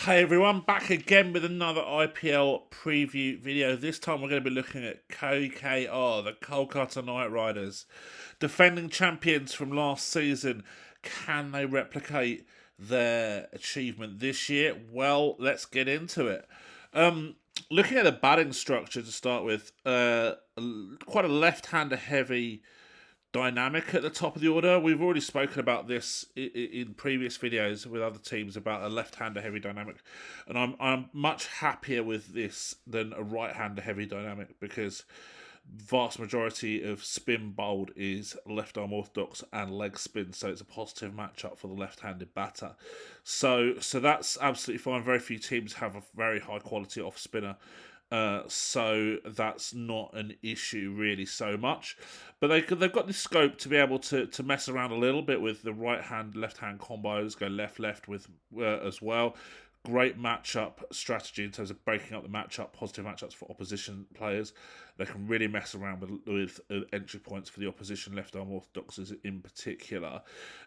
Hey everyone, back again with another IPL preview video. This time we're going to be looking at KKR, the Kolkata Knight Riders. Defending champions from last season. Can they replicate their achievement this year? Well, let's get into it. Looking at the batting structure to start with, quite a left-hander heavy dynamic at the top of the order. We've already spoken about this in previous videos with other teams about a left-hander heavy dynamic, and I'm much happier with this than a right-hander heavy dynamic because vast majority of spin bowled is left arm orthodox and leg spin, so it's a positive matchup for the left-handed batter. So that's absolutely fine. Very few teams have a very high quality off spinner. So that's not an issue really so much, but they've got the scope to be able to mess around a little bit with the right hand left hand combos, go left with as well. Great matchup strategy in terms of breaking up the matchup, positive matchups for opposition players. They can really mess around with entry points for the opposition left arm orthodoxes in particular.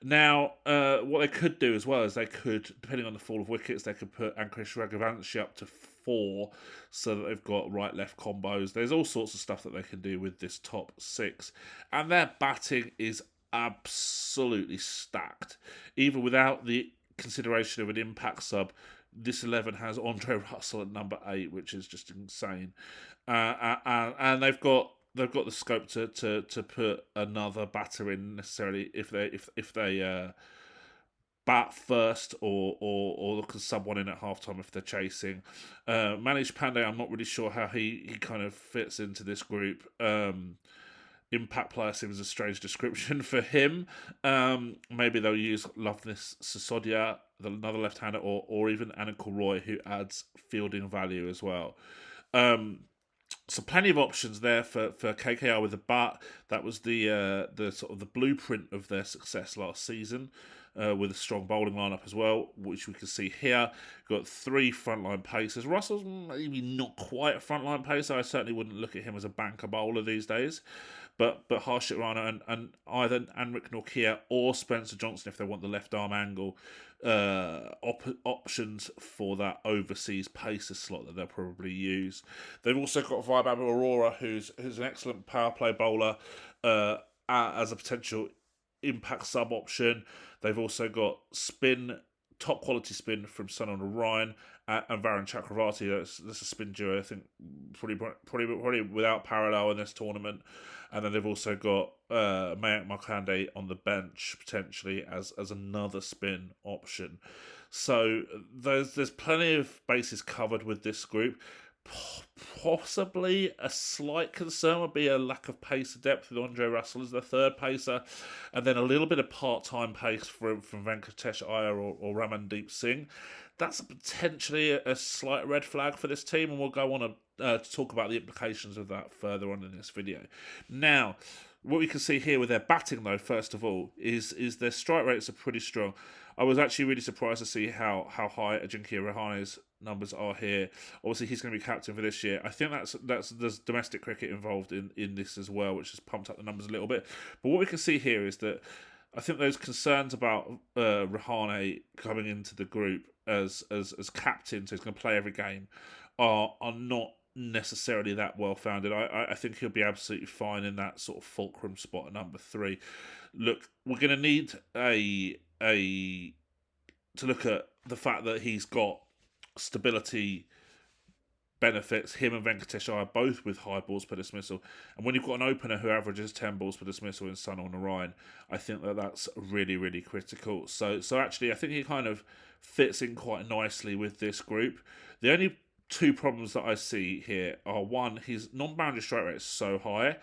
Now, what they could do as well is they could, depending on the fall of wickets, they could put Ankush Raghuvanshi up to 4 so that they've got right-left combos. There's all sorts of stuff that they can do with this top 6. And their batting is absolutely stacked. Even without the consideration of an impact sub, this 11 has Andre Russell at number 8, which is just insane. And they've got the scope to put another batter in necessarily if they bat first or look at sub one in at halftime if they're chasing. Manish Pandey, I'm not really sure how he kind of fits into this group. Impact player seems a strange description for him. Maybe they'll use Loveness Sisodia, another left-hander, or even Anil Roy, who adds fielding value as well. So plenty of options there for KKR with the bat. That was the sort of the blueprint of their success last season, with a strong bowling lineup as well, which we can see here. Got 3 frontline pacers. Russell's maybe not quite a frontline pacer. I certainly wouldn't look at him as a banker bowler these days. But Harshit Rana and either Anrik Nortje or Spencer Johnson, if they want the left arm angle, options for that overseas pacer slot that they'll probably use. They've also got Vaibhav Aurora, who's an excellent power play bowler as a potential impact sub option. They've also got top quality spin from Sunil Narine and Varun Chakravarti. That's a spin duo I think probably without parallel in this tournament. And then they've also got Mayank Markande on the bench potentially as another spin option. So there's plenty of bases covered with this group. Possibly a slight concern would be a lack of pacer depth with Andre Russell as the third pacer, and then a little bit of part-time pace from Venkatesh Iyer or Ramandeep Singh. That's potentially a slight red flag for this team, and we'll go on to talk about the implications of that further on in this video. Now, what we can see here with their batting, though, first of all, is their strike rates are pretty strong. I was actually really surprised to see how high Ajinkya Rahane's numbers are here. Obviously, he's going to be captain for this year. I think there's domestic cricket involved in this as well, which has pumped up the numbers a little bit. But what we can see here is that I think those concerns about Rahane coming into the group as captain, so he's going to play every game, are not necessarily that well founded. I think he'll be absolutely fine in that sort of fulcrum spot at number 3. Look, we're going to need to look at the fact that he's got stability benefits. Him and Venkatesh are both with high balls per dismissal, and when you've got an opener who averages 10 balls per dismissal in Sunil Narine, I think that's really critical. So actually I think he kind of fits in quite nicely with this group. The only 2 problems that I see here are, one, his non-boundary strike rate is so high.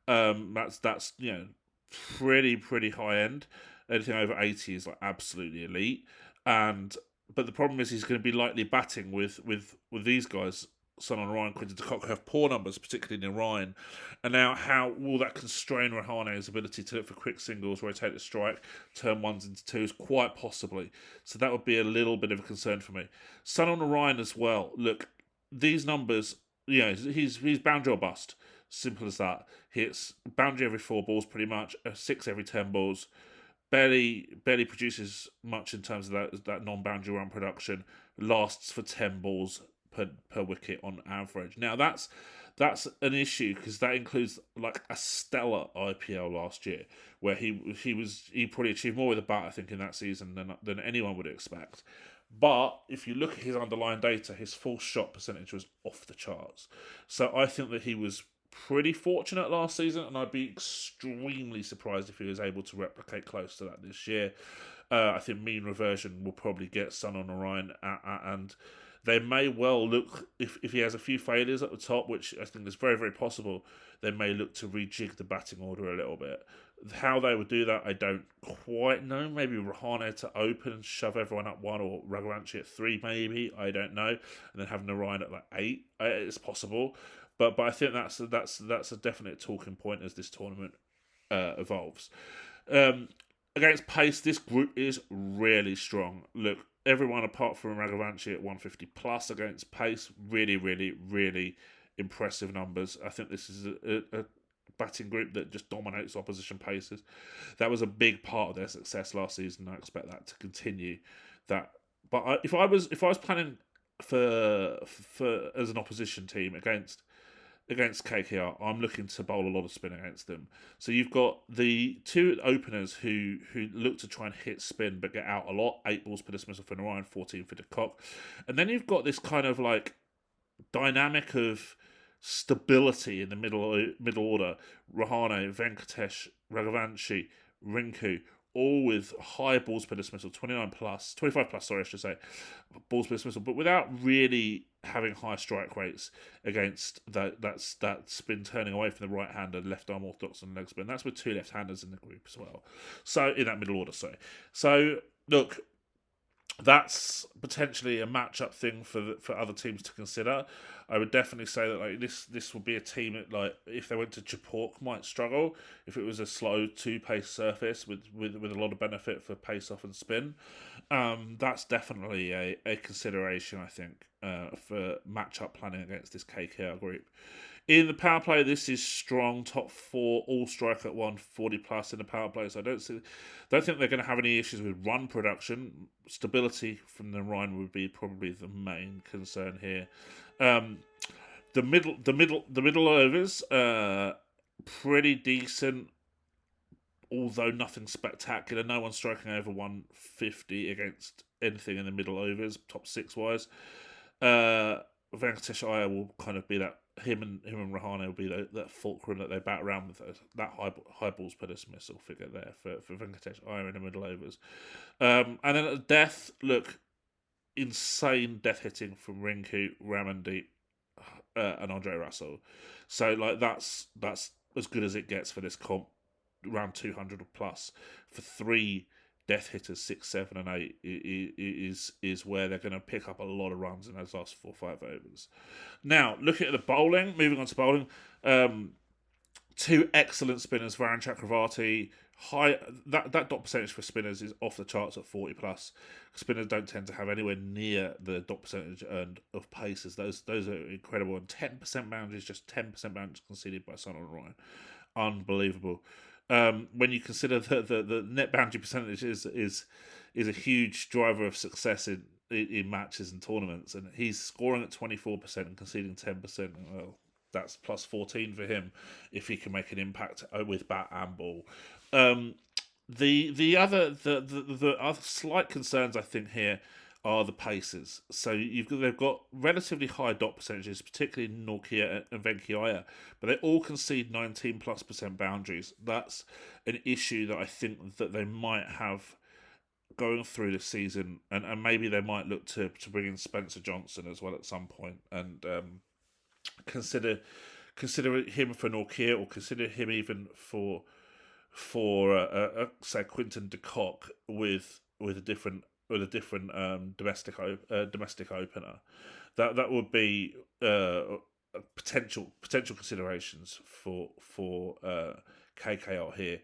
That's pretty high end. Anything over 80 is like absolutely elite. But the problem is he's going to be lightly batting with these guys. Sunil Narine, Quinton de Kock have poor numbers, particularly in Narine. And now, how will that constrain Rahane's ability to look for quick singles, rotate the strike, turn ones into twos? Quite possibly. So that would be a little bit of a concern for me. Sunil Narine as well. Look, these numbers, he's boundary or bust. Simple as that. Hits boundary every 4 balls, pretty much. 6 every 10 balls. Barely produces much in terms of that non-boundary run production. lasts for 10 balls per wicket on average. Now that's an issue because that includes like a stellar IPL last year where he probably achieved more with a bat I think in that season than anyone would expect. But if you look at his underlying data, his full shot percentage was off the charts. So I think that he was pretty fortunate last season, and I'd be extremely surprised if he was able to replicate close to that this year. I think mean reversion will probably get Sun on Orion, and they may well look, if he has a few failures at the top, which I think is very, very possible, they may look to rejig the batting order a little bit. How they would do that, I don't quite know. Maybe Rahane to open and shove everyone up one, or Raghuvanshi at 3, maybe. I don't know. And then having Orion at like 8, it's possible. But I think that's a definite talking point as this tournament evolves. Against pace, this group is really strong. Look, everyone apart from Raghuvanshi at 150 plus against pace, really, really, really impressive numbers. I think this is a batting group that just dominates opposition paces. That was a big part of their success last season. I expect that to continue. If I was planning for as an opposition team against KKR, I'm looking to bowl a lot of spin against them. So you've got the two openers who look to try and hit spin but get out a lot. 8 balls per dismissal for Narayan, 14 for De Kock. And then you've got this kind of like dynamic of stability in the middle order. Rahane, Venkatesh, Raghuvanshi, Rinku, all with high balls per dismissal, 25 plus, sorry, I should say, balls per dismissal, but without really having high strike rates against that spin turning away from the right hander, left arm orthodox and leg spin. That's with 2 left-handers in the group as well. So in that middle order, sorry. So look, that's potentially a matchup thing for other teams to consider. I would definitely say that like this would be a team that, like, if they went to Japork, might struggle if it was a slow 2-pace surface with a lot of benefit for pace off and spin. That's definitely a consideration, I think, for matchup planning against this KKR group. In the power play, this is strong. Top 4, all strike at 140 plus in the power play. So I don't think they're going to have any issues with run production. Stability from the Rhine would be probably the main concern here. The middle overs, pretty decent, although nothing spectacular. No one's striking over 150 against anything in the middle overs, top 6 wise. Venkatesh Iyer will kind of be that. Him and Rahane will be that fulcrum that they bat around with that high balls per dismissal figure there for Venkatesh Iyer in the middle overs. And then at the death, look, insane death hitting from Rinku, Ramandeep, and Andre Russell. So like that's as good as it gets for this comp. Around 200 plus for 3 death hitters, 6, 7, and 8 is where they're going to pick up a lot of runs in those last 4 or 5 overs. Now, looking at the bowling, moving on to bowling, 2 excellent spinners, Varun Chakravarti. That dot percentage for spinners is off the charts at 40 plus. Spinners don't tend to have anywhere near the dot percentage earned of paces. Those are incredible. And 10% boundaries, just 10% boundaries conceded by Sun and Ryan. Unbelievable. When you consider the net boundary percentage is a huge driver of success in matches and tournaments, and he's scoring at 24% and conceding 10%. Well, that's plus 14 for him if he can make an impact with bat and ball. The other slight concerns I think here are the paces. So they've got relatively high dot percentages, particularly Norkia and Venki Iyer, but they all concede 19+% boundaries. That's an issue that I think that they might have going through this season, and maybe they might look to bring in Spencer Johnson as well at some point, and consider him for Norkia, or consider him even for say Quinton de Kock with a different domestic opener. That would be potential considerations for KKR here.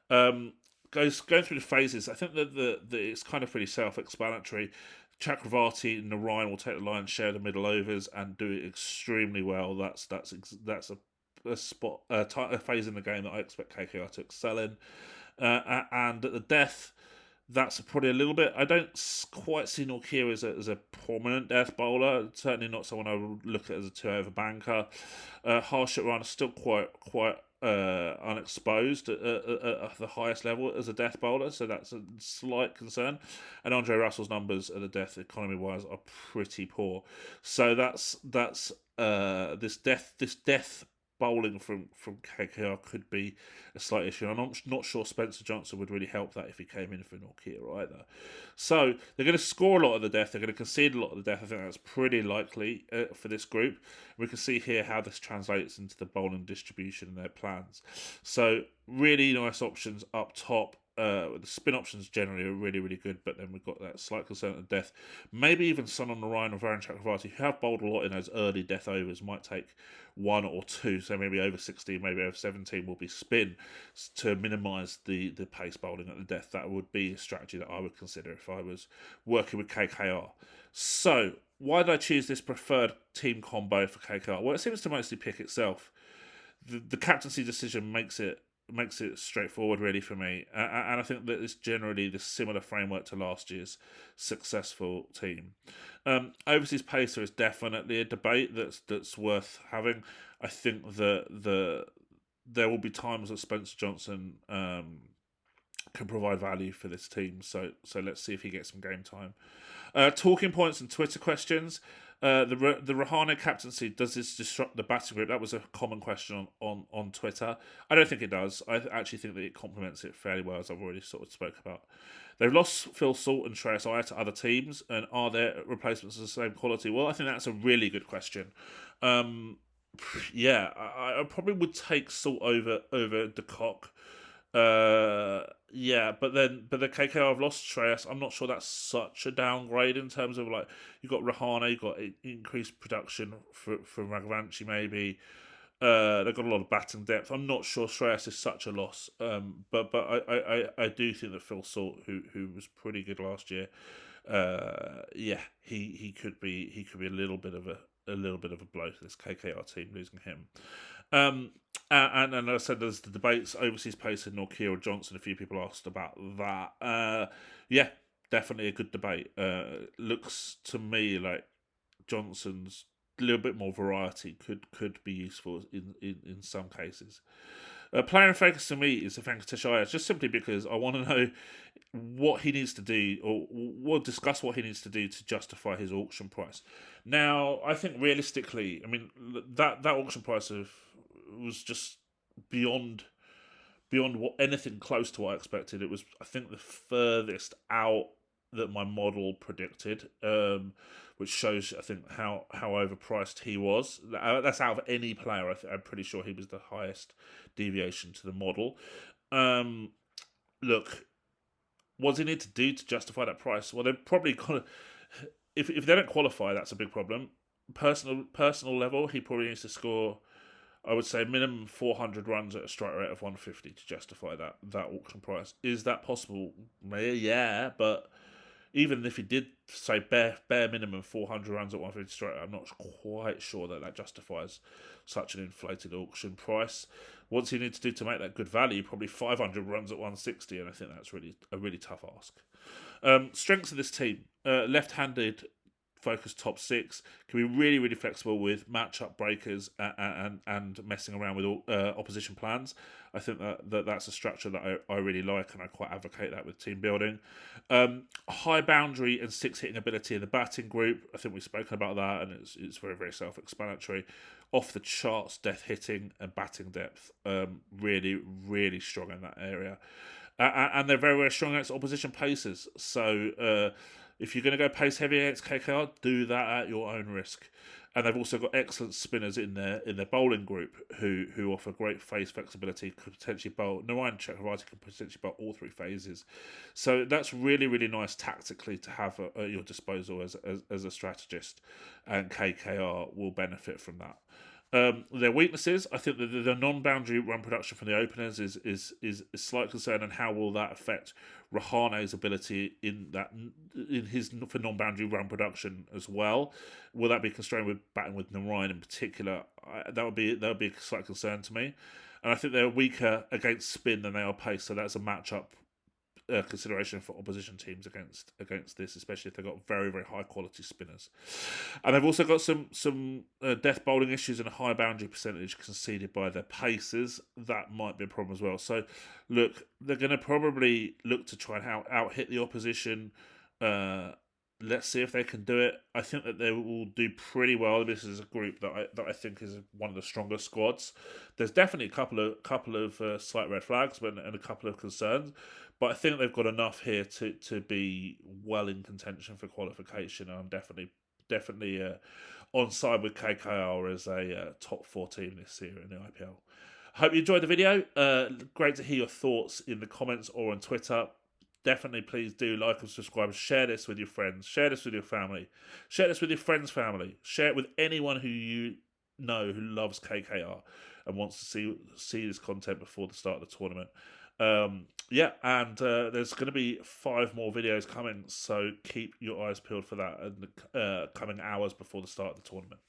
Going through the phases, I think that it's kind of pretty self-explanatory. Chakravarti and Narayan will take the lion's share of the middle overs and do it extremely well. That's a phase in the game that I expect KKR to excel in. And at the death, That's probably a little bit. I don't quite see Nortje as a prominent death bowler. Certainly not someone I would look at as a 2 over banker. Harshit Rana still quite unexposed at the highest level as a death bowler, so that's a slight concern. And Andre Russell's numbers at the death economy wise are pretty poor. So that's this death bowling from KKR could be a slight issue. I'm not sure Spencer Johnson would really help that if he came in for Nortje either. So they're going to score a lot of the death. They're going to concede a lot of the death. I think that's pretty likely for this group. We can see here how this translates into the bowling distribution and their plans. So really nice options up top. The spin options generally are really, really good, but then we've got that slight concern of death. Maybe even Sun Narayan or Varun Chakravarti, who have bowled a lot in those early death overs, might take 1 or 2, so maybe over 16, maybe over 17 will be spin to minimise the pace bowling at the death. That would be a strategy that I would consider if I was working with KKR. So, why did I choose this preferred team combo for KKR? Well, it seems to mostly pick itself. The captaincy decision makes it straightforward really for me, and I think that it's generally the similar framework to last year's successful team. Overseas pacer is definitely a debate that's worth having. I think that there will be times that Spencer Johnson can provide value for this team, so let's see if he gets some game time. Talking points and Twitter questions. The Rahane captaincy, does this disrupt the batting group? That was a common question on Twitter. I don't think it does. I actually think that it complements it fairly well, as I've already sort of spoke about. They've lost Phil Salt and Shreyas Iyer to other teams, and are their replacements of the same quality? Well, I think that's a really good question. Yeah, I probably would take Salt over De Kock. Yeah, but the KKR have lost Shreyas. I'm not sure that's such a downgrade in terms of like you've got Rahane, you've got increased production from Raghavanshi maybe. They've got a lot of batting depth. I'm not sure Shreyas is such a loss. But I do think that Phil Salt, who was pretty good last year, yeah, he could be a little bit of a blow to this KKR team losing him. And I said there's the debates overseas pace and Nortje or Johnson. A few people asked about that. Yeah, definitely a good debate. Looks to me like Johnson's a little bit more variety could be useful in some cases. Player in focus to me is Venkatesh Iyer, just simply because I want to know what he needs to do, or we'll discuss what he needs to do to justify his auction price. Now, I think realistically, I mean that auction price was just beyond what anything close to what I expected. It was, I think, the furthest out that my model predicted, which shows, I think, how overpriced he was. That's out of any player. I'm pretty sure he was the highest deviation to the model. Look, what does he need to do to justify that price? Well, they're probably gonna. If they don't qualify, that's a big problem. Personal level, he probably needs to score, I would say, minimum 400 runs at a strike rate of 150 to justify that auction price. Is that possible? Yeah, but even if he did say bare minimum 400 runs at 150 straight, I'm not quite sure that justifies such an inflated auction price. What he needs to do to make that good value, probably 500 runs at 160, and I think that's a really tough ask. Strengths of this team: left-handed focused top six, can be really, really flexible with match-up breakers and messing around with opposition plans. I think that's a structure that I really like, and I quite advocate that with team building. High boundary and six hitting ability in the batting group. I think we've spoken about that, and it's very, very self-explanatory. Off the charts, death hitting and batting depth. Really, really strong in that area. And they're very, very strong against opposition pacers. So if you're going to go pace heavy against KKR, do that at your own risk. And they've also got excellent spinners in their bowling group who offer great phase flexibility. Could potentially bowl. Narayan Chakravarti can potentially bowl all three phases. So that's really, really nice tactically to have at your disposal as a strategist, and KKR will benefit from that. Their weaknesses, I think that the non-boundary run production from the openers is a slight concern, and how will that affect Rahane's ability for non-boundary run production as well? Will that be constrained with batting with Narayan in particular? That would be a slight concern to me, and I think they're weaker against spin than they are pace, so that's a matchup consideration for opposition teams against this, especially if they've got very, very high quality spinners. And they've also got some death bowling issues and a high boundary percentage conceded by their pacers. That might be a problem as well. So, look, they're going to probably look to try and out hit the opposition. Let's see if they can do it. I think that they will do pretty well. This is a group that I think is one of the strongest squads. There's definitely a couple of slight red flags and a couple of concerns, but I think they've got enough here to be well in contention for qualification. And I'm definitely on side with KKR as a top 4 team this year in the IPL. Hope you enjoyed the video. Great to hear your thoughts in the comments or on Twitter. Definitely, please do like and subscribe. Share this with your friends. Share this with your family. Share this with your friends' family. Share it with anyone who you know who loves KKR and wants to see this content before the start of the tournament. There's going to be 5 more videos coming, so keep your eyes peeled for that in the coming hours before the start of the tournament.